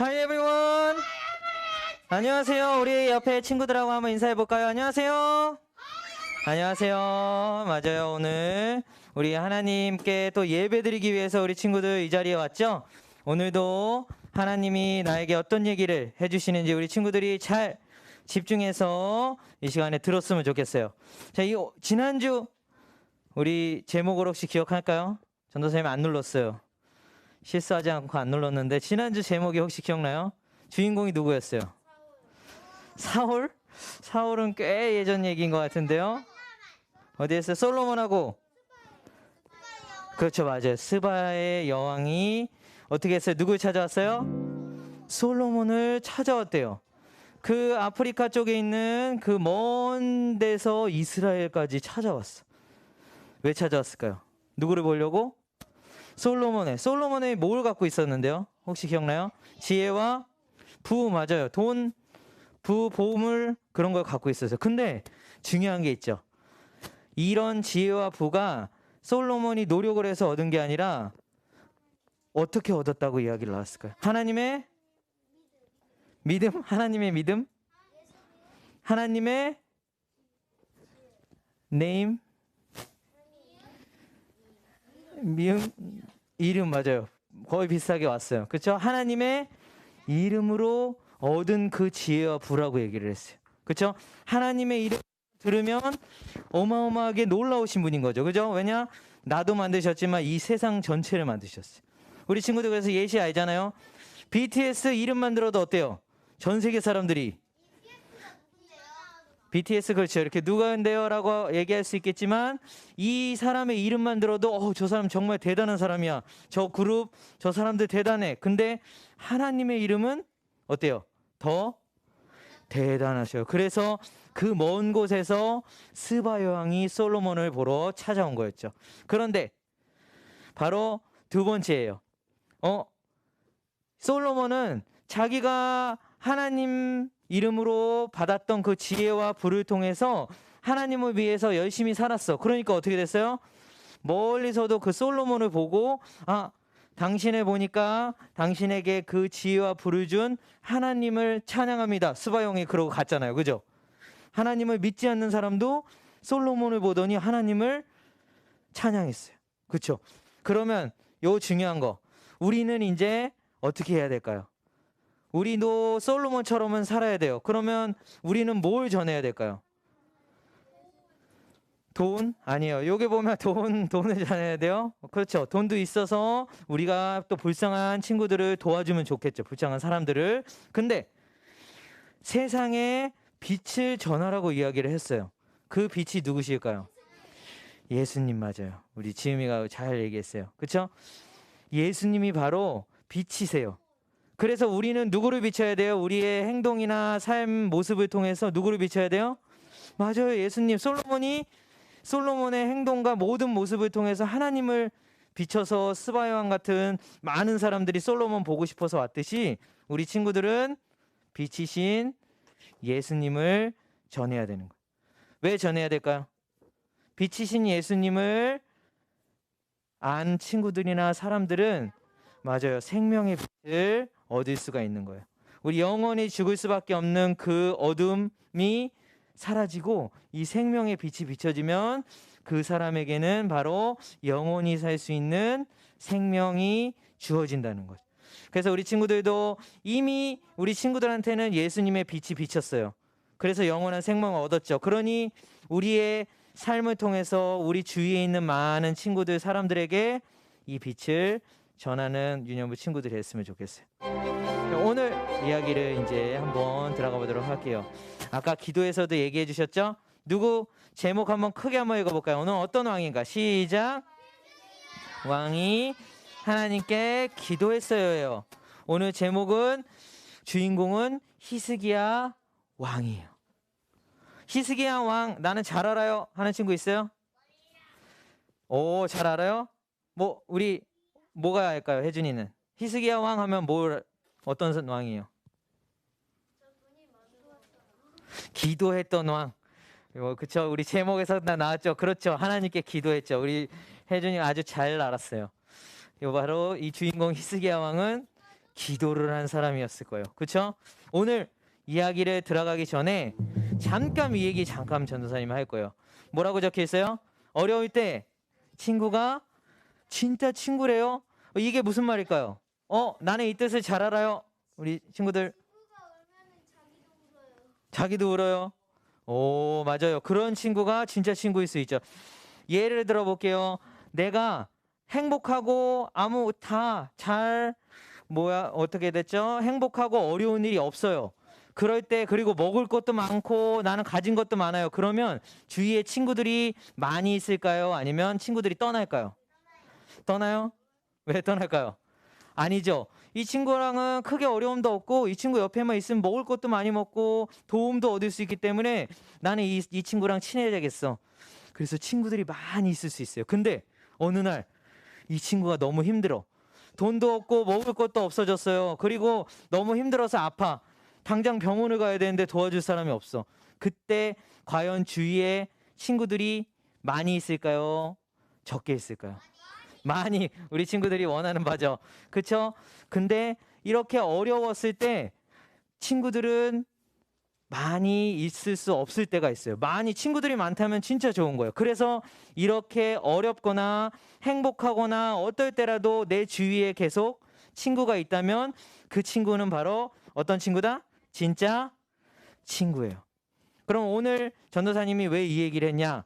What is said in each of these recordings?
Hi everyone. 안녕하세요. 우리 옆에 친구들하고 한번 인사해 볼까요? 안녕하세요. 안녕하세요. 맞아요. 오늘 우리 하나님께 또 예배드리기 위해서 우리 친구들 이 자리에 왔죠? 오늘도 하나님이 나에게 어떤 얘기를 해주시는지 우리 친구들이 잘 집중해서 이 시간에 들었으면 좋겠어요. 자, 이 지난주 우리 제목을 혹시 기억할까요? 전도사님 안 눌렀어요. 실수하지 않고 안 눌렀는데 지난주 제목이 혹시 기억나요? 주인공이 누구였어요? 사울? 사울은 꽤 예전 얘기인 것 같은데요. 어디에서 솔로몬하고? 그렇죠, 맞아요. 스바의 여왕이 어떻게 했어요? 누굴 찾아왔어요? 솔로몬을 찾아왔대요. 그 아프리카 쪽에 있는 그 먼 데서 이스라엘까지 찾아왔어. 왜 찾아왔을까요? 누구를 보려고? 솔로몬이 뭘 갖고 있었는데요? 혹시 기억나요? 지혜와 부, 맞아요. 돈, 부, 보물 그런 걸 갖고 있었어요. 근데 중요한 게 있죠. 이런 지혜와 부가 솔로몬이 노력을 해서 얻은 게 아니라 어떻게 얻었다고 이야기를 나왔을까요? 하나님의 믿음? 하나님의 믿음? 하나님의 name? 미음? 이름 맞아요. 거의 비슷하게 왔어요. 그렇죠? 하나님의 이름으로 얻은 그 지혜와 부라고 얘기를 했어요. 그렇죠? 하나님의 이름 들으면 어마어마하게 놀라우신 분인 거죠. 그죠? 왜냐? 나도 만드셨지만 이 세상 전체를 만드셨어요. 우리 친구들 그래서 예시 알잖아요. BTS 이름만 들어도 어때요? 전 세계 사람들이 BTS 그렇죠. 이렇게 누가인데요? 라고 얘기할 수 있겠지만 이 사람의 이름만 들어도 저 사람 정말 대단한 사람이야. 저 그룹, 저 사람들 대단해. 근데 하나님의 이름은 어때요? 더 대단하셔요. 그래서 그 먼 곳에서 스바 여왕이 솔로몬을 보러 찾아온 거였죠. 그런데 바로 두 번째예요. 솔로몬은 자기가 하나님 이름으로 받았던 그 지혜와 부를 통해서 하나님을 위해서 열심히 살았어. 그러니까 어떻게 됐어요? 멀리서도 그 솔로몬을 보고 당신을 보니까 당신에게 그 지혜와 부를 준 하나님을 찬양합니다. 스바용이 그러고 갔잖아요. 그죠? 하나님을 믿지 않는 사람도 솔로몬을 보더니 하나님을 찬양했어요. 그렇죠? 그러면 요 중요한 거. 우리는 이제 어떻게 해야 될까요? 우리도 솔로몬처럼은 살아야 돼요. 그러면 우리는 뭘 전해야 될까요? 돈? 아니에요. 여기 보면 돈을 전해야 돼요. 그렇죠. 돈도 있어서 우리가 또 불쌍한 친구들을 도와주면 좋겠죠. 불쌍한 사람들을. 근데 세상에 빛을 전하라고 이야기를 했어요. 그 빛이 누구실까요? 예수님 맞아요. 우리 지음이가 잘 얘기했어요. 그렇죠? 예수님이 바로 빛이세요. 그래서 우리는 누구를 비춰야 돼요? 우리의 행동이나 삶 모습을 통해서 누구를 비춰야 돼요? 맞아요. 예수님. 솔로몬의 행동과 모든 모습을 통해서 하나님을 비춰서 스바요왕 같은 많은 사람들이 솔로몬 보고 싶어서 왔듯이 우리 친구들은 빛이신 예수님을 전해야 되는 거예요. 왜 전해야 될까요? 빛이신 예수님을 안 친구들이나 사람들은 맞아요. 생명의 빛을 얻을 수가 있는 거예요. 우리 영원히 죽을 수밖에 없는 그 어둠이 사라지고 이 생명의 빛이 비춰지면 그 사람에게는 바로 영원히 살 수 있는 생명이 주어진다는 거죠. 그래서 우리 친구들도 이미 우리 친구들한테는 예수님의 빛이 비쳤어요. 그래서 영원한 생명을 얻었죠. 그러니 우리의 삶을 통해서 우리 주위에 있는 많은 친구들, 사람들에게 이 빛을 전하는 유년부 친구들이 했으면 좋겠어요. 오늘 이야기를 이제 한번 들어가 보도록 할게요. 아까 기도에서도 얘기해 주셨죠? 누구 제목 한번 크게 한번 읽어볼까요? 오늘 어떤 왕인가? 시작. 왕이 하나님께 기도했어요. 오늘 제목은 주인공은 히스기야 왕이에요. 히스기야 왕 나는 잘 알아요 하는 친구 있어요? 오, 잘 알아요? 우리 뭐가 할까요? 혜준이는 히스기야 왕 하면 어떤 왕이에요? 기도했던 왕. 그쵸? 우리 제목에서 나왔죠. 그렇죠. 하나님께 기도했죠. 우리 혜준이가 아주 잘 알았어요. 바로 이 주인공 히스기야 왕은 기도를 한 사람이었을 거예요. 그렇죠? 오늘 이야기를 들어가기 전에 잠깐 이 얘기 잠깐 전도사님 할 거예요. 뭐라고 적혀 있어요? 어려울 때 친구가 진짜 친구래요. 이게 무슨 말일까요? 나는 이 뜻을 잘 알아요. 우리 친구들. 자기도 울어요. 오, 맞아요. 그런 친구가 진짜 친구일 수 있죠. 예를 들어 볼게요. 내가 행복하고 어떻게 됐죠? 행복하고 어려운 일이 없어요. 그럴 때 그리고 먹을 것도 많고 나는 가진 것도 많아요. 그러면 주위에 친구들이 많이 있을까요? 아니면 친구들이 떠날까요? 떠나요? 왜 떠날까요? 아니죠. 이 친구랑은 크게 어려움도 없고 이 친구 옆에만 있으면 먹을 것도 많이 먹고 도움도 얻을 수 있기 때문에 나는 이 친구랑 친해져야겠어. 그래서 친구들이 많이 있을 수 있어요. 근데 어느 날 이 친구가 너무 힘들어. 돈도 없고 먹을 것도 없어졌어요. 그리고 너무 힘들어서 아파. 당장 병원을 가야 되는데 도와줄 사람이 없어. 그때 과연 주위에 친구들이 많이 있을까요? 적게 있을까요? 많이, 우리 친구들이 원하는 바죠. 그쵸? 근데 이렇게 어려웠을 때 친구들은 많이 있을 수 없을 때가 있어요. 많이 친구들이 많다면 진짜 좋은 거예요. 그래서 이렇게 어렵거나 행복하거나 어떨 때라도 내 주위에 계속 친구가 있다면 그 친구는 바로 어떤 친구다? 진짜 친구예요. 그럼 오늘 전도사님이 왜 이 얘기를 했냐?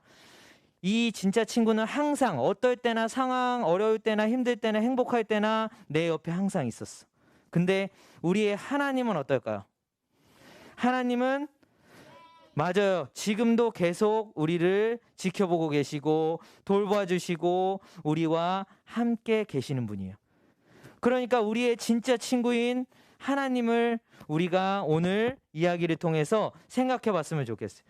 이 진짜 친구는 항상 어떨 때나 상황, 어려울 때나 힘들 때나 행복할 때나 내 옆에 항상 있었어. 근데 우리의 하나님은 어떨까요? 하나님은 맞아요. 지금도 계속 우리를 지켜보고 계시고 돌봐주시고 우리와 함께 계시는 분이에요. 그러니까 우리의 진짜 친구인 하나님을 우리가 오늘 이야기를 통해서 생각해 봤으면 좋겠어요.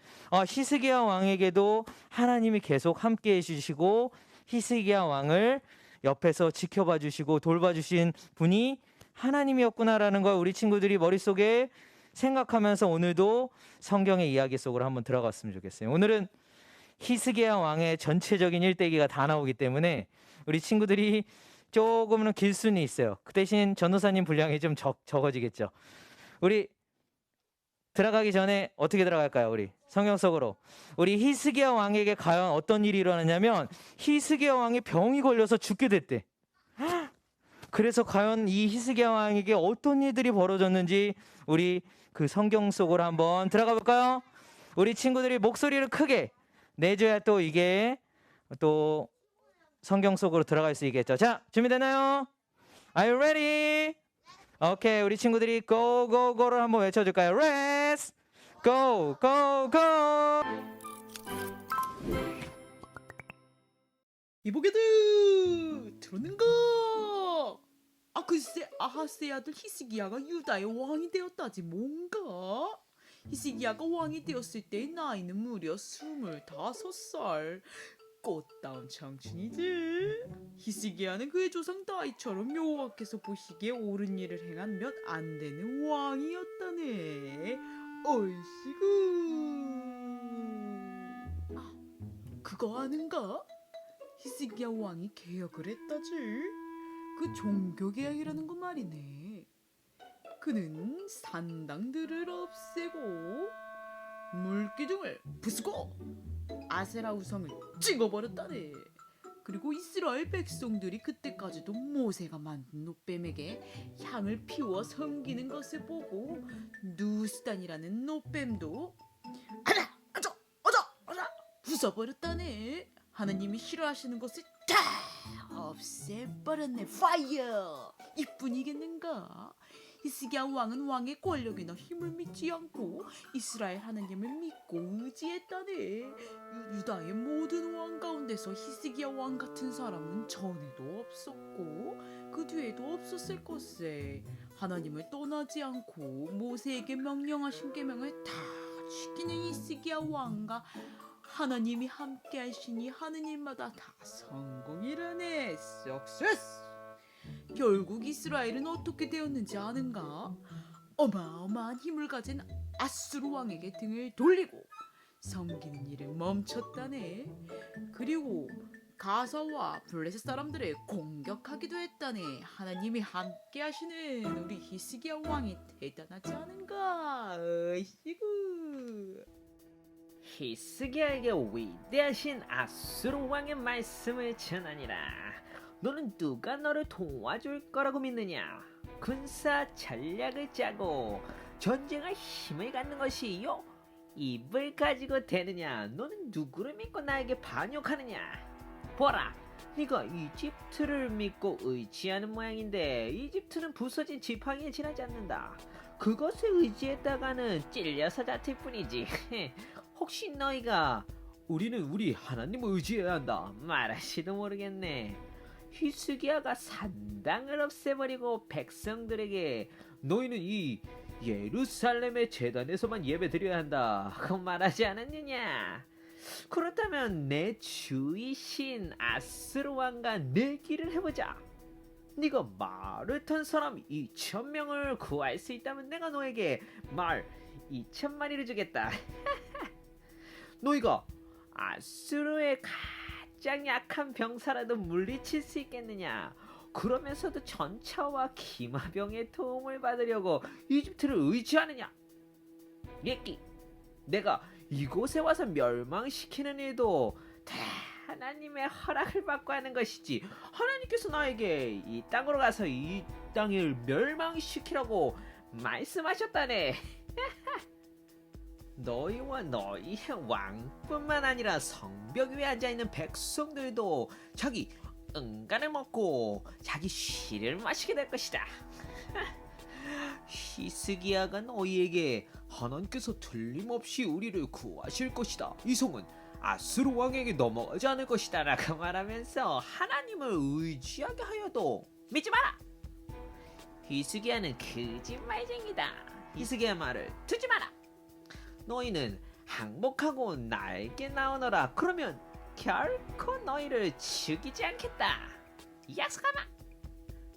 히스기야 왕에게도 하나님이 계속 함께 해주시고 히스기야 왕을 옆에서 지켜봐 주시고 돌봐 주신 분이 하나님이었구나라는 걸 우리 친구들이 머릿속에 생각하면서 오늘도 성경의 이야기 속으로 한번 들어갔으면 좋겠어요. 오늘은 히스기야 왕의 전체적인 일대기가 다 나오기 때문에 우리 친구들이 조금은 길 수는 있어요. 그 대신 전도사님 분량이 좀 적어지겠죠. 우리 들어가기 전에 어떻게 들어갈까요? 우리 성경 속으로. 우리 히스기야 왕에게 과연 어떤 일이 일어났냐면 히스기야 왕이 병이 걸려서 죽게 됐대. 그래서 과연 이 히스기야 왕에게 어떤 일들이 벌어졌는지 우리 그 성경 속으로 한번 들어가 볼까요? 우리 친구들이 목소리를 크게 내줘야 또 이게 또 성경 속으로 들어갈 수 있겠죠. 자, 준비됐나요? Are you ready? 오케이, 우리 친구들이 go go go를 한번 외쳐줄까요? Let's go go go. 이보게들 들었는가? 글쎄 아하스의 아들 히스기야가 유다의 왕이 되었다지 뭔가? 히스기야가 왕이 되었을 때의 나이는 무려 25살. 꽃다운 청춘이지. 히스기야는 그의 조상 다윗처럼 여호와께서 보시기에 옳은 일을 행한 몇 안 되는 왕이었다네. 얼씨구. 그거 아는가? 히스기야 왕이 개혁을 했다지. 그 종교개혁이라는 거 말이네. 그는 산당들을 없애고 물기둥을 부수고 아세라 우상을 찍어버렸다네. 그리고 이스라엘 백성들이 그때까지도 모세가 만든 노뱀에게 향을 피워 섬기는 것을 보고 누스단이라는 노뱀도 아자 아자 아자 아자 부숴버렸다네. 하나님이 싫어하시는 것을 다 없애버렸네. 파이어. 이뿐이겠는가? 히스기야 왕은 왕의 권력이나 힘을 믿지 않고 이스라엘 하나님을 믿고 의지했다네. 유다의 모든 왕 가운데서 히스기야 왕 같은 사람은 전에도 없었고 그 뒤에도 없었을 것세. 하나님을 떠나지 않고 모세에게 명령하신 계명을 다 지키는 히스기야 왕과 하나님이 함께 하시니 하는 일마다 다 성공이라네. 석세스. 결국 이스라엘은 어떻게 되었는지 아는가? 어마어마한 힘을 가진 아수르 왕에게 등을 돌리고 섬기는 일을 멈췄다네. 그리고 가사와 블레셋 사람들을 공격하기도 했다네. 하나님이 함께 하시는 우리 히스기야 왕이 대단하지 않은가? 어이구. 히스기야에게 위대하신 아수르 왕의 말씀을 전하니라. 너는 누가 너를 도와줄 거라고 믿느냐? 군사 전략을 짜고 전쟁할 힘을 갖는 것이요? 입을 가지고 되느냐? 너는 누구를 믿고 나에게 반역하느냐? 보라, 네가 이집트를 믿고 의지하는 모양인데 이집트는 부서진 지팡이에 지나지 않는다. 그것에 의지했다가는 찔려서 다툴 뿐이지. 혹시 너희가 우리는 우리 하나님을 의지해야 한다 말할지도 모르겠네. 히스기야가 산당을 없애버리고 백성들에게 너희는 이 예루살렘의 제단에서만 예배드려야 한다 그 말하지 않았느냐? 그렇다면 내 주이신 아스르 왕과 내기를 해보자. 네가 말을 탄 사람 2,000명을 구할 수 있다면 내가 너에게 말 2,000마리를 주겠다. 너희가 아수르의 가장 약한 병사라도 물리칠 수 있겠느냐? 그러면서도 전차와 기마병의 도움을 받으려고 이집트를 의지하느냐? 예끼, 내가 이곳에 와서 멸망시키는 일도 다 하나님의 허락을 받고 하는 것이지. 하나님께서 나에게 이 땅으로 가서 이 땅을 멸망시키라고 말씀하셨다네. 너희와 너희의 왕뿐만 아니라 성벽 위에 앉아있는 백성들도 자기 응가를 먹고 자기 쉬를 마시게 될 것이다. 히스기야가 너희에게 하나님께서 틀림없이 우리를 구하실 것이다, 이 성은 아수르 왕에게 넘어가지 않을 것이다 라고 말하면서 하나님을 의지하게 하여도 믿지 마라. 히스기야는 거짓말쟁이다. 히스기야 말을 듣지 마라. 너희는 항복하고 날개 나오너라. 그러면 결코 너희를 죽이지 않겠다. 약속하마.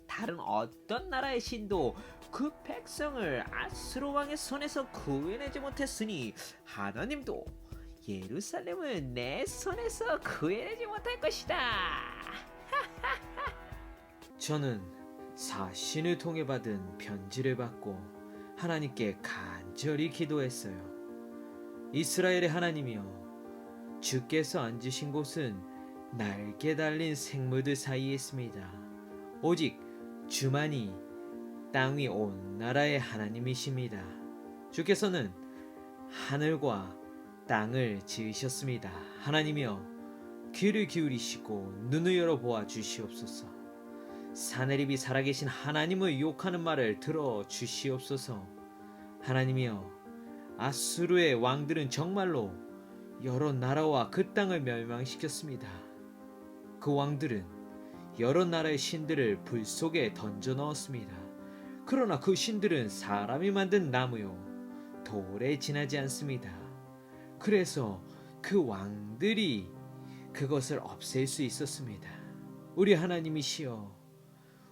다른 어떤 나라의 신도 그 백성을 아수르 왕의 손에서 구해내지 못했으니 하나님도 예루살렘을 내 손에서 구해내지 못할 것이다. 저는 사신을 통해 받은 편지를 받고 하나님께 간절히 기도했어요. 이스라엘의 하나님이여, 주께서 앉으신 곳은 날개 달린 생물들 사이에 있습니다. 오직 주만이 땅 위 온 나라의 하나님이십니다. 주께서는 하늘과 땅을 지으셨습니다. 하나님이여, 귀를 기울이시고 눈을 열어 보아 주시옵소서. 사내립이 살아계신 하나님을 욕하는 말을 들어 주시옵소서. 하나님이여, 아수르의 왕들은 정말로 여러 나라와 그 땅을 멸망시켰습니다. 그 왕들은 여러 나라의 신들을 불 속에 던져 넣었습니다. 그러나 그 신들은 사람이 만든 나무요 돌에 지나지 않습니다. 그래서 그 왕들이 그것을 없앨 수 있었습니다. 우리 하나님이시여,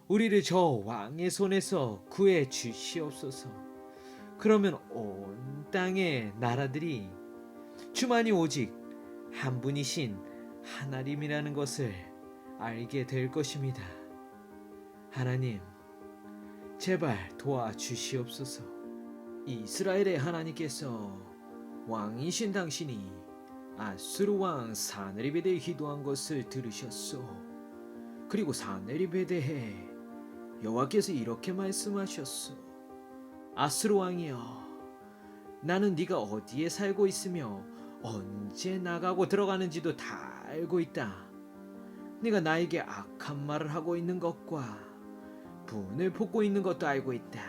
우리를 저 왕의 손에서 구해 주시옵소서. 그러면 온 땅의 나라들이 주만이 오직 한 분이신 하나님이라는 것을 알게 될 것입니다. 하나님, 제발 도와주시옵소서. 이스라엘의 하나님께서 왕이신 당신이 아수르 왕 사네립에 대해 기도한 것을 들으셨소. 그리고 사네립에 대해 여호와께서 이렇게 말씀하셨소. 아수르 왕이여, 나는 네가 어디에 살고 있으며 언제 나가고 들어가는지도 다 알고 있다. 네가 나에게 악한 말을 하고 있는 것과 분을 품고 있는 것도 알고 있다.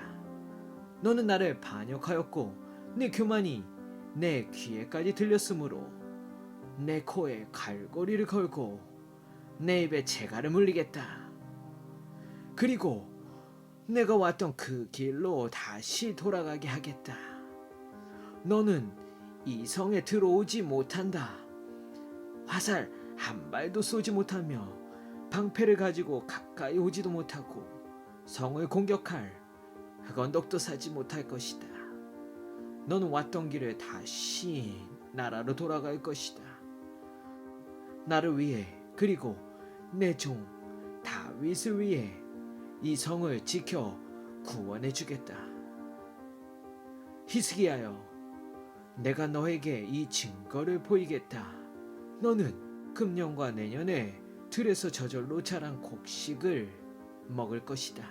너는 나를 반역하였고 네 교만이 내 귀에까지 들렸으므로 내 코에 갈고리를 걸고 내 입에 재갈을 물리겠다. 그리고 내가 왔던 그 길로 다시 돌아가게 하겠다. 너는 이 성에 들어오지 못한다. 화살 한 발도 쏘지 못하며 방패를 가지고 가까이 오지도 못하고 성을 공격할 흑언덕도 사지 못할 것이다. 너는 왔던 길을 다시 나라로 돌아갈 것이다. 나를 위해 그리고 내 종 다윗을 위해 이 성을 지켜 구원해 주겠다. 히스기야여, 내가 너에게 이 증거를 보이겠다. 너는 금년과 내년에 들에서 저절로 자란 곡식을 먹을 것이다.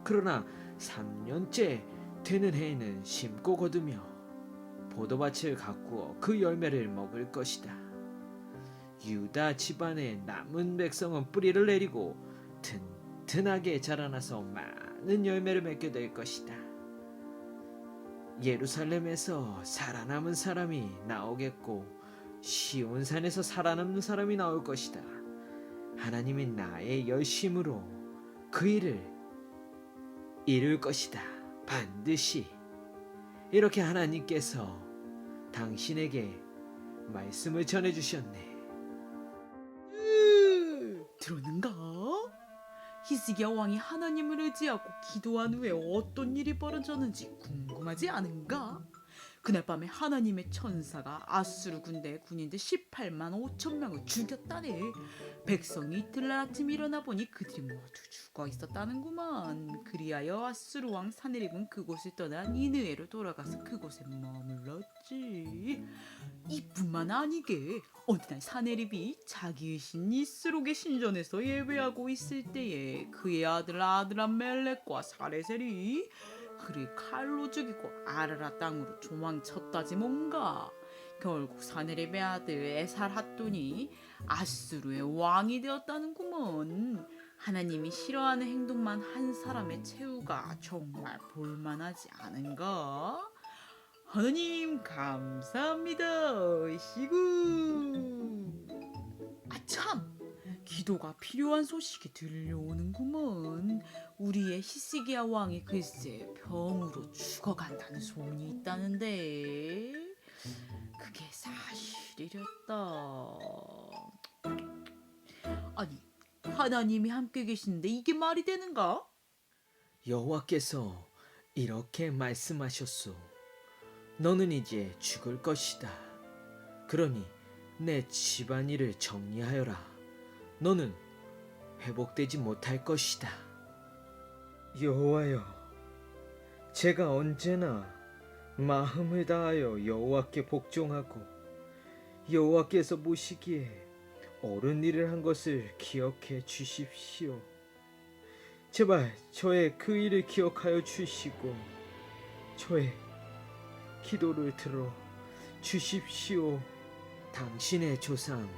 그러나 3년째 되는 해에는 심고 거두며 포도밭을 가꾸어 그 열매를 먹을 것이다. 유다 집안의 남은 백성은 뿌리를 내리고 튼튼하게 자라나서 많은 열매를 맺게 될 것이다. 예루살렘에서 살아남은 사람이 나오겠고 시온산에서 살아남는 사람이 나올 것이다. 하나님이 나의 열심으로 그 일을 이룰 것이다. 반드시. 이렇게 하나님께서 당신에게 말씀을 전해주셨네. 들었는가? 히스기야 왕이 하나님을 의지하고 기도한 후에 어떤 일이 벌어졌는지 궁금하지 않은가? 그날 밤에 하나님의 천사가 아수르 군대의 군인들 18만 5천 명을 죽였다네. 백성이 이틀날 아침 일어나 보니 그들이 모두 죽어 있었다는구만. 그리하여 아수르 왕 사네립은 그곳을 떠나 니느웨로 돌아가서 그곳에 머물렀지. 이뿐만 아니게 어느 날 사네립이 자기의 신 니스록의 신전에서 예배하고 있을 때에 그의 아들 아드람 멜렉과 사레셀이 그를 칼로 죽이고 아라라 땅으로 도망쳤다지 뭔가. 결국 사네립의 아들 에살핫돈이 아수르의 왕이 되었다는구먼. 하나님이 싫어하는 행동만 한 사람의 최후가 정말 볼만하지 않은가? 하나님 감사합니다. 시구. 아참, 기도가 필요한 소식이 들려오는구먼. 우리의 히스기야 왕이 글쎄 병으로 죽어간다는 소문이 있다는데 그게 사실이랬다. 아니, 하나님이 함께 계시는데 이게 말이 되는가? 여호와께서 이렇게 말씀하셨소. 너는 이제 죽을 것이다. 그러니 내 집안일을 정리하여라. 너는 회복되지 못할 것이다. 여호와여, 제가 언제나 마음을 다하여 여호와께 복종하고 여호와께서 보시기에 옳은 일을 한 것을 기억해 주십시오. 제발 저의 그 일을 기억하여 주시고 저의 기도를 들어 주십시오. 당신의 조상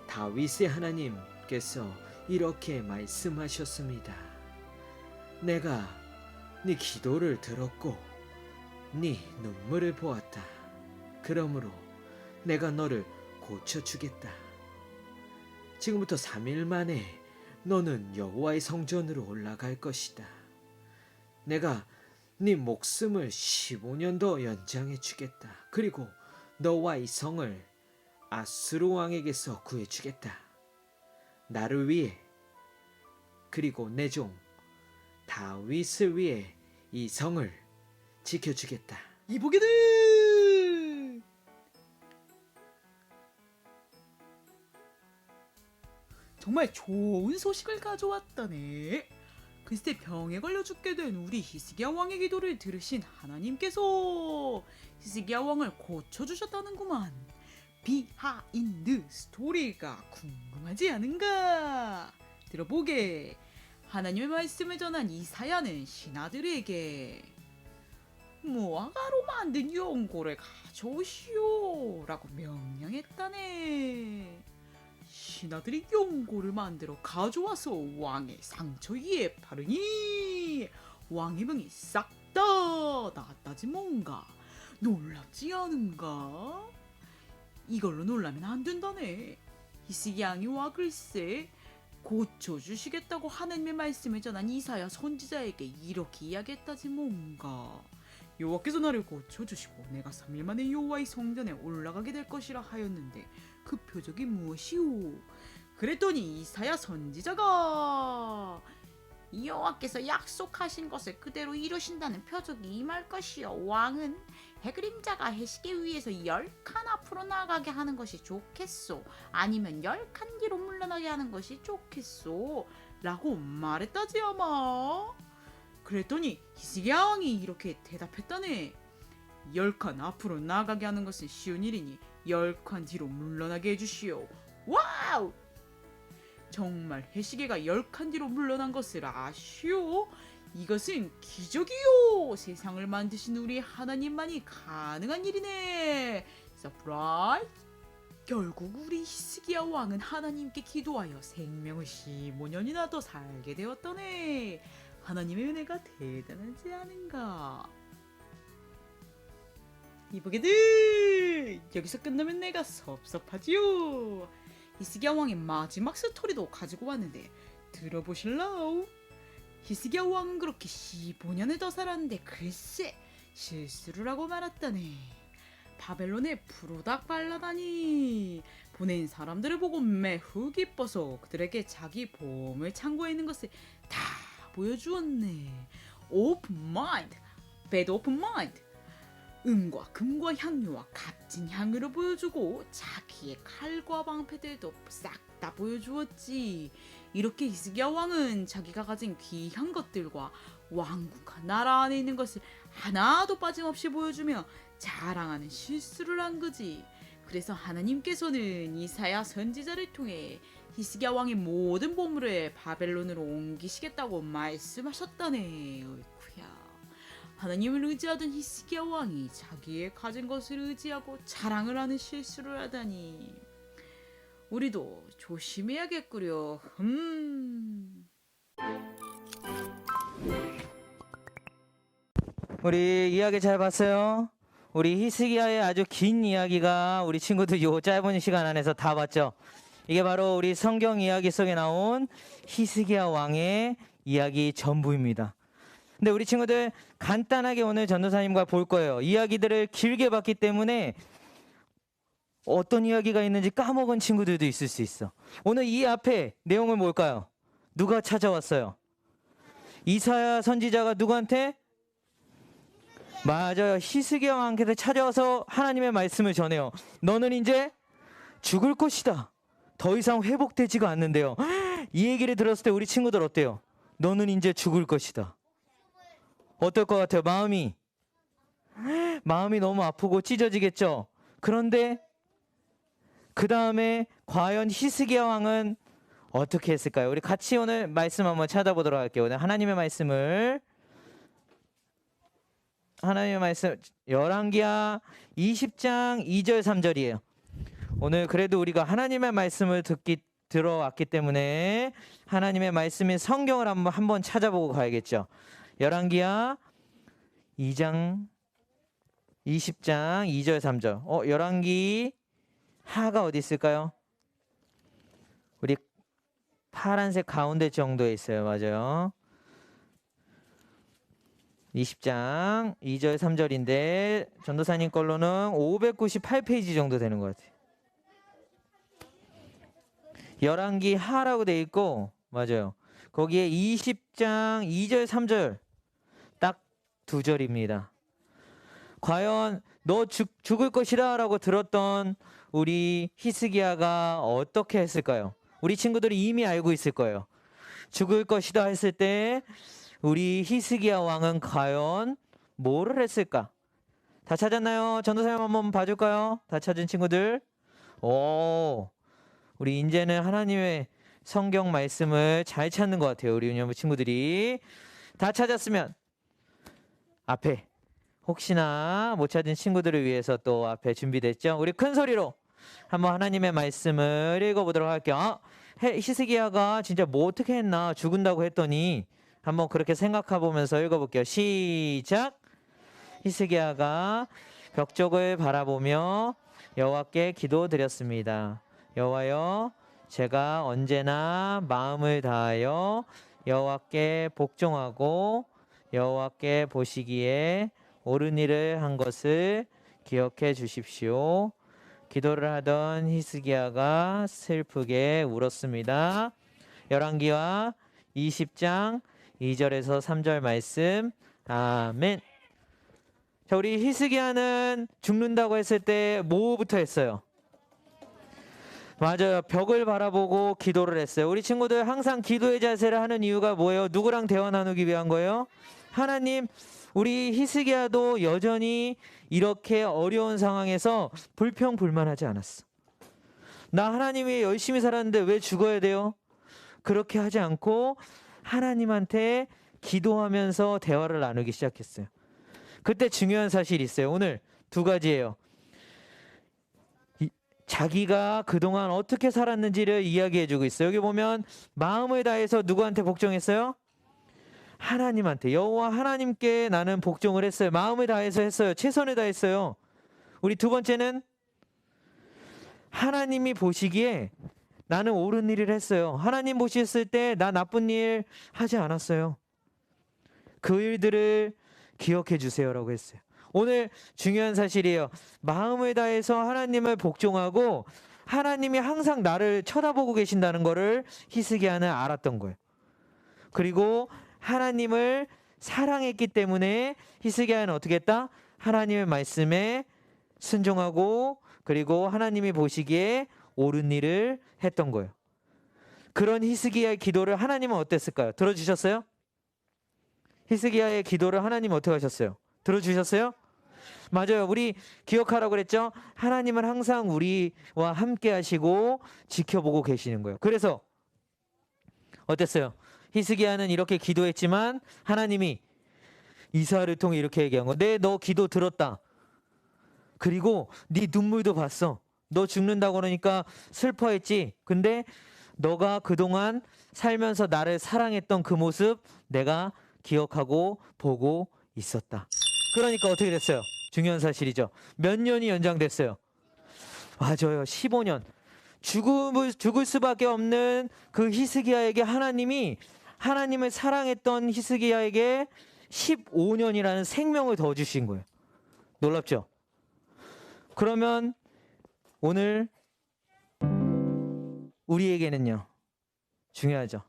다윗의 하나님께서 이렇게 말씀하셨습니다. 내가 네 기도를 들었고 네 눈물을 보았다. 그러므로 내가 너를 고쳐주겠다. 지금부터 3일 만에 너는 여호와의 성전으로 올라갈 것이다. 내가 네 목숨을 15년 더 연장해 주겠다. 그리고 너와 이 성을 아수르 왕에게서 구해 주겠다. 나를 위해 그리고 내 종 다윗을 위해 이 성을 지켜주겠다. 이보게들! 정말 좋은 소식을 가져왔다네. 글쎄 병에 걸려 죽게 된 우리 히스기야 왕의 기도를 들으신 하나님께서 히스기야 왕을 고쳐주셨다는구만. 비하인드 스토리가 궁금하지 않은가? 들어보게. 하나님의 말씀을 전한 이사야는 신하들에게 무화과로 만든 연고를 가져오시오 라고 명령했다네. 신하들이 연고를 만들어 가져와서 왕의 상처 위에 바르니 왕의 병이 싹 다 나았다지 뭔가. 놀랍지 않은가? 이걸로 놀라면 안 된다네. 히스기야 왕이 와 글쎄 고쳐주시겠다고 하나님의 말씀을 전한 이사야 선지자에게 이렇게 이야기했다지 뭔가. 여호와께서 나를 고쳐주시고 내가 3일 만에 여호와의 성전에 올라가게 될 것이라 하였는데 그 표적이 무엇이오? 그랬더니 이사야 선지자가 여호와께서 약속하신 것을 그대로 이루신다는 표적이 임할 것이요. 왕은 해그림자가 해시계 위에서 10칸 앞으로 나가게 하는 것이 좋겠소, 아니면 10칸 뒤로 물러나게 하는 것이 좋겠소 라고 말했다지 아마. 그랬더니 히스기야 왕이 이렇게 대답했다네. 10칸 앞으로 나가게 하는 것은 쉬운 일이니 10칸 뒤로 물러나게 해주시오. 와우! 정말 해시계가 10칸 뒤로 물러난 것을 아시오? 이것은 기적이요. 세상을 만드신 우리 하나님만이 가능한 일이네. 서프라이즈. 결국 우리 히스기야 왕은 하나님께 기도하여 생명을 15년이나 더 살게 되었더네. 하나님의 은혜가 대단하지 않은가? 이보게들, 여기서 끝나면 내가 섭섭하지요. 히스기야 왕의 마지막 스토리도 가지고 왔는데 들어보실라우? 히스기야 왕은 그렇게 15년을 더 살았는데 글쎄 실수를 하고 말았다네. 바벨론에 불호닥 발라다니. 보낸 사람들을 보고 매우 기뻐서 그들에게 자기 보물 창고에 있는 것을 다 보여주었네. 오픈 마인드, 배드 오픈 마인드. 은과 금과 향료와 값진 향으로 보여주고 자기의 칼과 방패들도 싹 다 보여주었지. 이렇게 히스기야 왕은 자기가 가진 귀한 것들과 왕국과 나라 안에 있는 것을 하나도 빠짐없이 보여주며 자랑하는 실수를 한 거지. 그래서 하나님께서는 이사야 선지자를 통해 히스기야 왕의 모든 보물을 바벨론으로 옮기시겠다고 말씀하셨다네. 어이쿠야. 하나님을 의지하던 히스기야 왕이 자기의 가진 것을 의지하고 자랑을 하는 실수를 하다니. 우리도 조심해야겠구려. 우리 이야기 잘 봤어요? 우리 히스기야의 아주 긴 이야기가 우리 친구들 요 짧은 시간 안에서 다 봤죠? 이게 바로 우리 성경 이야기 속에 나온 히스기야 왕의 이야기 전부입니다. 근데 우리 친구들 간단하게 오늘 전도사님과 볼 거예요. 이야기들을 길게 봤기 때문에 어떤 이야기가 있는지 까먹은 친구들도 있을 수 있어. 오늘 이 앞에 내용은 뭘까요? 누가 찾아왔어요? 이사야 선지자가 누구한테? 맞아요. 히스기야 왕한테 찾아와서 하나님의 말씀을 전해요. 너는 이제 죽을 것이다. 더 이상 회복되지가 않는데요. 이 얘기를 들었을 때 우리 친구들 어때요? 너는 이제 죽을 것이다. 어떨 것 같아요? 마음이 너무 아프고 찢어지겠죠? 그런데 그 다음에 과연 히스기야 왕은 어떻게 했을까요? 우리 같이 오늘 말씀 한번 찾아보도록 할게요. 오늘 하나님의 말씀 열왕기하 20장 2절 3절이에요. 오늘 그래도 우리가 하나님의 말씀을 들어왔기 때문에 하나님의 말씀인 성경을 한번 찾아보고 가야겠죠. 열왕기하 20장 2절 3절. 열왕기 하가 어디 있을까요? 우리 파란색 가운데 정도에 있어요. 맞아요. 20장 2절 3절인데 전도사님 걸로는 598페이지 정도 되는 것 같아요. 열왕기 하라고 돼 있고 맞아요. 거기에 20장 2절 3절 딱 두 절입니다. 과연 너 죽을 것이다 라고 들었던 우리 히스기야가 어떻게 했을까요? 우리 친구들이 이미 알고 있을 거예요. 죽을 것이다 했을 때 우리 히스기야 왕은 과연 뭐를 했을까? 다 찾았나요? 전도사님 한번 봐줄까요? 다 찾은 친구들. 우리 이제는 하나님의 성경 말씀을 잘 찾는 것 같아요. 우리 유년부 친구들이. 다 찾았으면 앞에 혹시나 못 찾은 친구들을 위해서 또 앞에 준비됐죠? 우리 큰 소리로 한번 하나님의 말씀을 읽어보도록 할게요. 히스기야가 진짜 뭐 어떻게 했나 죽은다고 했더니 한번 그렇게 생각해보면서 읽어볼게요. 시작. 히스기야가 벽 쪽을 바라보며 여호와께 기도드렸습니다. 여호와여, 제가 언제나 마음을 다하여 여호와께 복종하고 여호와께 보시기에 옳은 일을 한 것을 기억해 주십시오. 기도를 하던 히스기야가 슬프게 울었습니다. 열왕기하 20장 2절에서 3절 말씀. 아멘. 자, 우리 히스기야는 죽는다고 했을 때 뭐부터 했어요? 맞아요. 벽을 바라보고 기도를 했어요. 우리 친구들 항상 기도의 자세를 하는 이유가 뭐예요? 누구랑 대화 나누기 위한 거예요? 하나님, 우리 히스기야도 여전히 이렇게 어려운 상황에서 불평불만하지 않았어. 나 하나님 위해 열심히 살았는데 왜 죽어야 돼요? 그렇게 하지 않고 하나님한테 기도하면서 대화를 나누기 시작했어요. 그때 중요한 사실이 있어요. 오늘 두 가지예요. 자기가 그동안 어떻게 살았는지를 이야기해주고 있어요. 여기 보면 마음을 다해서 누구한테 복종했어요? 하나님한테. 여호와 하나님께 나는 복종을 했어요. 마음을 다해서 했어요. 최선을 다했어요. 우리 두 번째는 하나님이 보시기에 나는 옳은 일을 했어요. 하나님 보셨을 때 나 나쁜 일 하지 않았어요. 그 일들을 기억해 주세요라고 했어요. 오늘 중요한 사실이에요. 마음을 다해서 하나님을 복종하고 하나님이 항상 나를 쳐다보고 계신다는 것을 히스기야는 알았던 거예요. 그리고 하나님을 사랑했기 때문에 히스기야는 어떻게 했다? 하나님의 말씀에 순종하고 그리고 하나님이 보시기에 옳은 일을 했던 거예요. 그런 히스기야의 기도를 하나님은 어땠을까요? 들어주셨어요? 히스기야의 기도를 하나님은 어떻게 하셨어요? 들어주셨어요? 맞아요. 우리 기억하라고 그랬죠? 하나님은 항상 우리와 함께 하시고 지켜보고 계시는 거예요. 그래서 어땠어요? 히스기야는 이렇게 기도했지만 하나님이 이사야를 통해 이렇게 얘기한 거. 네, 너 기도 들었다. 그리고 네 눈물도 봤어. 너 죽는다고 그러니까 슬퍼했지. 근데 너가 그동안 살면서 나를 사랑했던 그 모습 내가 기억하고 보고 있었다. 그러니까 어떻게 됐어요? 중요한 사실이죠. 몇 년이 연장됐어요? 맞아요. 15년. 죽을 수밖에 없는 그 히스기야에게 하나님을 사랑했던 히스기야에게 15년이라는 생명을 더 주신 거예요. 놀랍죠? 그러면 오늘 우리에게는요. 중요하죠.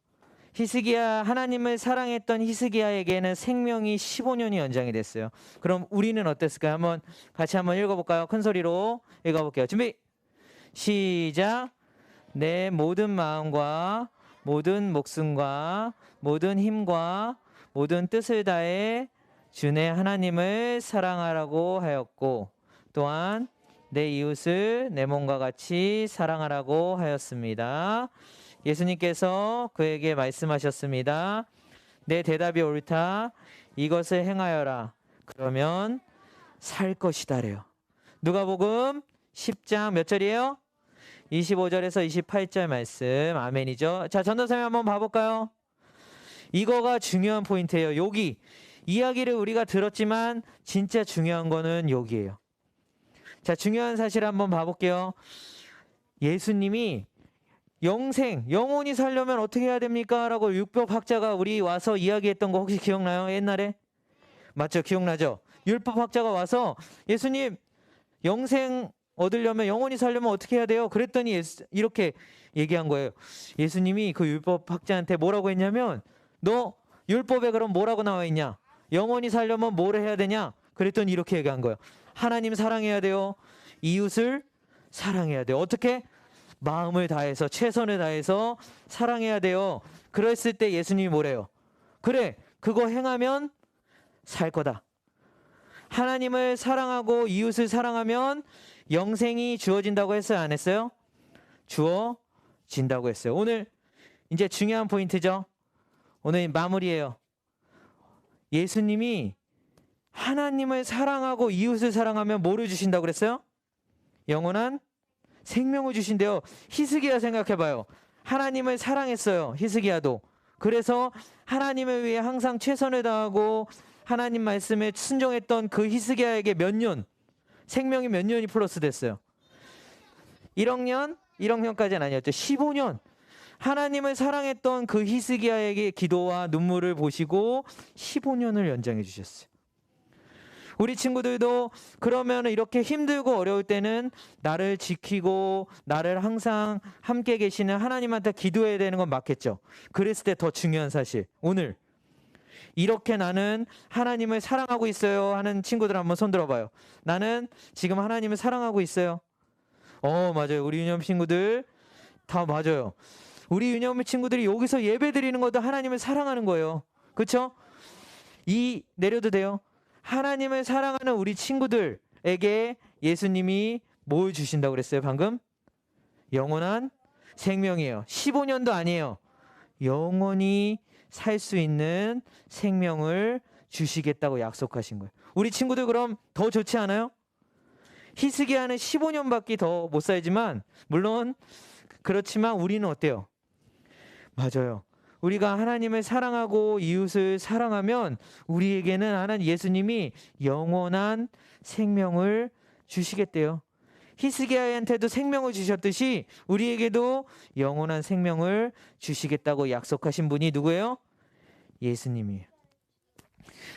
하나님을 사랑했던 히스기야에게는 생명이 15년이 연장이 됐어요. 그럼 우리는 어땠을까요? 같이 한번 읽어볼까요? 큰 소리로 읽어볼게요. 준비! 시작! 내 모든 마음과 모든 목숨과 모든 힘과 모든 뜻을 다해 주내 하나님을 사랑하라고 하였고 또한 내 이웃을 내 몸과 같이 사랑하라고 하였습니다. 예수님께서 그에게 말씀하셨습니다. 내 대답이 옳다. 이것을 행하여라. 그러면 살 것이다래요. 누가복음 10장 몇 절이에요? 25절에서 28절 말씀. 아멘이죠. 자, 전도사님 한번 봐볼까요? 이거가 중요한 포인트예요. 여기 이야기를 우리가 들었지만 진짜 중요한 거는 여기예요. 자, 중요한 사실 한번 봐볼게요. 예수님이 영원히 살려면 어떻게 해야 됩니까? 라고 율법학자가 우리 와서 이야기했던 거 혹시 기억나요? 옛날에? 맞죠? 기억나죠? 율법학자가 와서 예수님 영생 얻으려면 영원히 살려면 어떻게 해야 돼요? 그랬더니 이렇게 얘기한 거예요. 예수님이 그 율법학자한테 뭐라고 했냐면 너 율법에 그럼 뭐라고 나와 있냐? 영원히 살려면 뭐를 해야 되냐? 그랬더니 이렇게 얘기한 거예요. 하나님 사랑해야 돼요. 이웃을 사랑해야 돼요. 어떻게? 마음을 다해서 최선을 다해서 사랑해야 돼요. 그랬을 때 예수님이 뭐래요? 그래, 그거 행하면 살 거다. 하나님을 사랑하고 이웃을 사랑하면 영생이 주어진다고 했어요? 안 했어요? 주어진다고 했어요. 오늘 이제 중요한 포인트죠. 오늘 마무리예요. 예수님이 하나님을 사랑하고 이웃을 사랑하면 뭐를 주신다고 그랬어요? 영원한 생명을 주신대요. 히스기야 생각해봐요. 하나님을 사랑했어요. 히스기야도. 그래서 하나님을 위해 항상 최선을 다하고 하나님 말씀에 순종했던 그 히스기야에게 생명이 몇 년이 플러스 됐어요? 1억 년? 1억 년까지는 아니었죠. 15년. 하나님을 사랑했던 그 히스기야에게 기도와 눈물을 보시고 15년을 연장해 주셨어요. 우리 친구들도 그러면 이렇게 힘들고 어려울 때는 나를 지키고 나를 항상 함께 계시는 하나님한테 기도해야 되는 건 맞겠죠. 그랬을 때 더 중요한 사실. 오늘 이렇게 나는 하나님을 사랑하고 있어요 하는 친구들 한번 손 들어봐요. 나는 지금 하나님을 사랑하고 있어요. 맞아요. 우리 유념 친구들 다 맞아요. 우리 유념 친구들이 여기서 예배 드리는 것도 하나님을 사랑하는 거예요. 그렇죠? 내려도 돼요. 하나님을 사랑하는 우리 친구들에게 예수님이 뭘 주신다고 그랬어요 방금? 영원한 생명이에요. 15년도 아니에요. 영원히 살 수 있는 생명을 주시겠다고 약속하신 거예요. 우리 친구들 그럼 더 좋지 않아요? 히스기야는 15년밖에 더 못 살지만 물론 그렇지만 우리는 어때요? 맞아요. 우리가 하나님을 사랑하고 이웃을 사랑하면 우리에게는 하나님 예수님이 영원한 생명을 주시겠대요. 히스기야한테도 생명을 주셨듯이 우리에게도 영원한 생명을 주시겠다고 약속하신 분이 누구예요? 예수님이에요.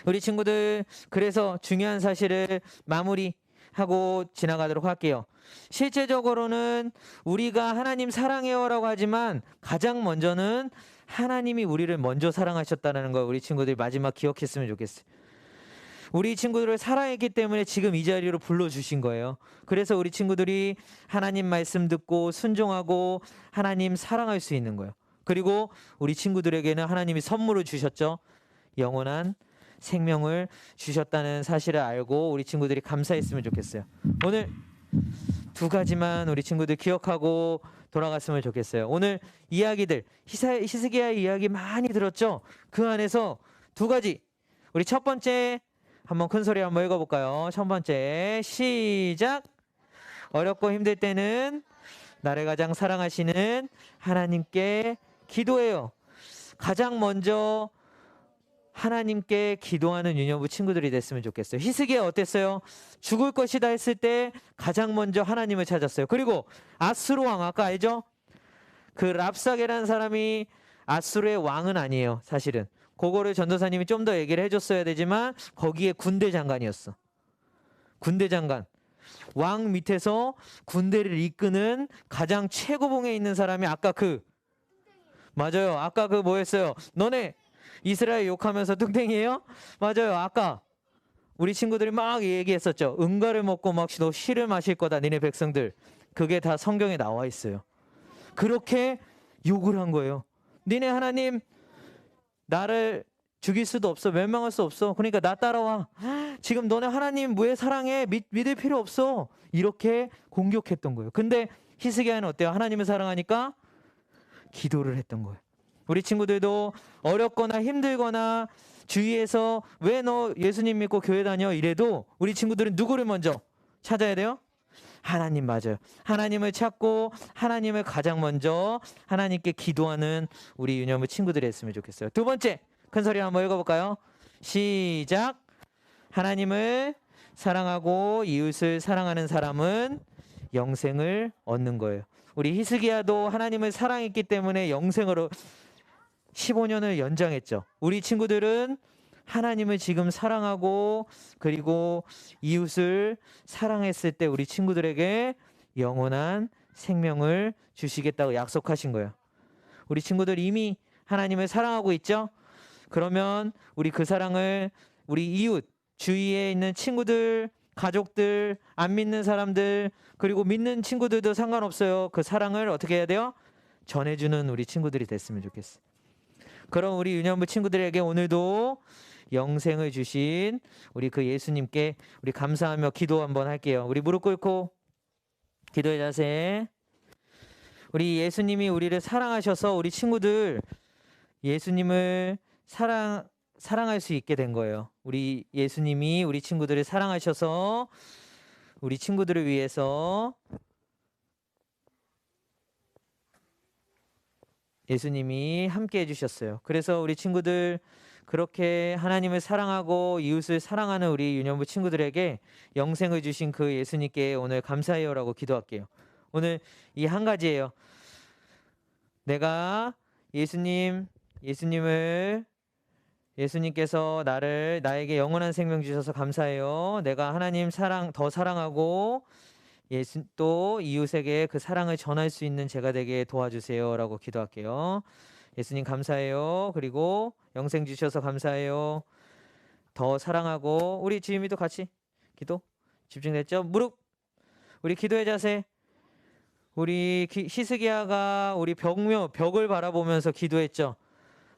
우리 친구들 그래서 중요한 사실을 마무리하고 지나가도록 할게요. 실제적으로는 우리가 하나님 사랑해요라고 하지만 가장 먼저는 하나님이 우리를 먼저 사랑하셨다는 걸 우리 친구들이 마지막 기억했으면 좋겠어요. 우리 친구들을 사랑했기 때문에 지금 이 자리로 불러주신 거예요. 그래서 우리 친구들이 하나님 말씀 듣고 순종하고 하나님 사랑할 수 있는 거예요. 그리고 우리 친구들에게는 하나님이 선물을 주셨죠. 영원한 생명을 주셨다는 사실을 알고 우리 친구들이 감사했으면 좋겠어요. 오늘 두 가지만 우리 친구들 기억하고 돌아갔으면 좋겠어요. 오늘 이야기들 히스기야의 이야기 많이 들었죠? 그 안에서 두 가지. 우리 첫 번째 한번 큰 소리 한번 읽어볼까요? 첫 번째 시작. 어렵고 힘들 때는 나를 가장 사랑하시는 하나님께 기도해요. 가장 먼저 하나님께 기도하는 유년부 친구들이 됐으면 좋겠어요. 히스기야 어땠어요? 죽을 것이다 했을 때 가장 먼저 하나님을 찾았어요. 그리고 아수르 왕 아까 알죠? 그 랍사게라는 사람이 아수르의 왕은 아니에요. 사실은 그거를 전도사님이 좀 더 얘기를 해줬어야 되지만 거기에 군대 장관이었어. 군대 장관. 왕 밑에서 군대를 이끄는 가장 최고봉에 있는 사람이 아까 맞아요. 아까 뭐였어요? 너네 이스라엘 욕하면서 뚱땡이에요? 맞아요. 아까 우리 친구들이 막 얘기했었죠. 응가를 먹고 막 너 씨를 마실 거다 니네 백성들. 그게 다 성경에 나와 있어요. 그렇게 욕을 한 거예요. 니네 하나님 나를 죽일 수도 없어. 멸망할 수 없어. 그러니까 나 따라와. 지금 너네 하나님 왜 사랑해? 믿을 필요 없어. 이렇게 공격했던 거예요. 근데 히스기야는 어때요? 하나님을 사랑하니까 기도를 했던 거예요. 우리 친구들도 어렵거나 힘들거나 주위에서 왜 너 예수님 믿고 교회 다녀? 이래도 우리 친구들은 누구를 먼저 찾아야 돼요? 하나님 맞아요. 하나님을 찾고 하나님을 가장 먼저 하나님께 기도하는 우리 유년부 친구들이 했으면 좋겠어요. 두 번째 큰 소리 한번 읽어볼까요? 시작. 하나님을 사랑하고 이웃을 사랑하는 사람은 영생을 얻는 거예요. 우리 히스기야도 하나님을 사랑했기 때문에 영생으로 15년을 연장했죠. 우리 친구들은 하나님을 지금 사랑하고 그리고 이웃을 사랑했을 때 우리 친구들에게 영원한 생명을 주시겠다고 약속하신 거예요. 우리 친구들 이미 하나님을 사랑하고 있죠? 그러면 우리 그 사랑을 우리 이웃, 주위에 있는 친구들, 가족들, 안 믿는 사람들, 그리고 믿는 친구들도 상관없어요. 그 사랑을 어떻게 해야 돼요? 전해주는 우리 친구들이 됐으면 좋겠어요. 그럼 우리 유년부 친구들에게 오늘도 영생을 주신 우리 그 예수님께 우리 감사하며 기도 한번 할게요. 우리 무릎 꿇고 기도의 자세. 우리 예수님이 우리를 사랑하셔서 우리 친구들 예수님을 사랑할 수 있게 된 거예요. 우리 예수님이 우리 친구들을 사랑하셔서 우리 친구들을 위해서 예수님이 함께 해주셨어요. 그래서 우리 친구들 그렇게 하나님을 사랑하고 이웃을 사랑하는 우리 유년부 친구들에게 영생을 주신 그 예수님께 오늘 감사해요라고 기도할게요. 오늘 이 한 가지예요. 내가 예수님께서 나에게 영원한 생명 주셔서 감사해요. 내가 하나님 더 사랑하고 또 이웃에게 그 사랑을 전할 수 있는 제가 되게 도와주세요라고 기도할게요. 예수님 감사해요. 그리고 영생 주셔서 감사해요. 더 사랑하고 우리 지음이도 같이 기도 집중됐죠? 무릎 우리 기도의 자세. 우리 히스기야가 우리 벽을 바라보면서 기도했죠.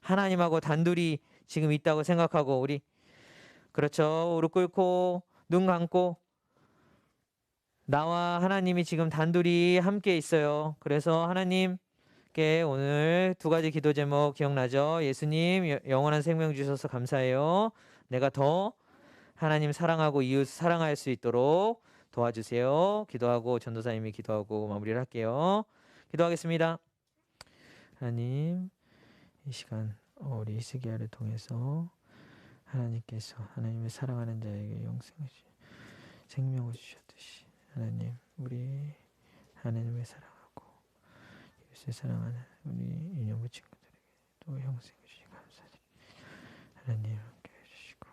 하나님하고 단둘이 지금 있다고 생각하고 우리 그렇죠. 무릎 꿇고 눈 감고 나와 하나님이 지금 단둘이 함께 있어요. 그래서 하나님께 오늘 두 가지 기도 제목 기억나죠? 예수님 영원한 생명 주셔서 감사해요. 내가 더 하나님 사랑하고 이웃 사랑할 수 있도록 도와주세요. 기도하고 전도사님이 기도하고 마무리를 할게요. 기도하겠습니다. 하나님 이 시간 우리 히스기야를 통해서 하나님께서 하나님을 사랑하는 자에게 생명을 주셨듯이 하나님 우리 하나님을 사랑하고 이웃을 사랑하는 우리 유년부 친구들에게 또 형생을 주시기 감사드립니다. 하나님 함께 해주시고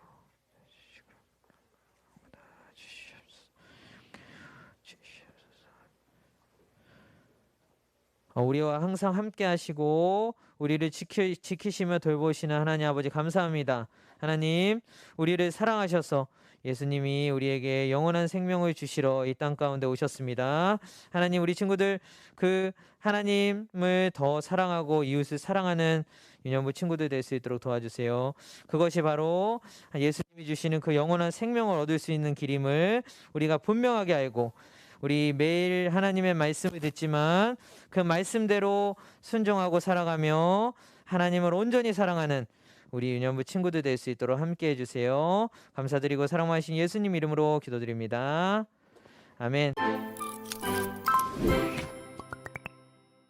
우리와 항상 함께 하시고 우리를 지키시며 돌보시는 하나님 아버지 감사합니다. 하나님 우리를 사랑하셔서 예수님이 우리에게 영원한 생명을 주시러 이 땅 가운데 오셨습니다. 하나님 우리 친구들 그 하나님을 더 사랑하고 이웃을 사랑하는 유년부 친구들 될 수 있도록 도와주세요. 그것이 바로 예수님이 주시는 그 영원한 생명을 얻을 수 있는 길임을 우리가 분명하게 알고 우리 매일 하나님의 말씀을 듣지만 그 말씀대로 순종하고 살아가며 하나님을 온전히 사랑하는 우리 유년부 친구들 될 수 있도록 함께 해주세요. 감사드리고 사랑 많으신 예수님 이름으로 기도드립니다. 아멘.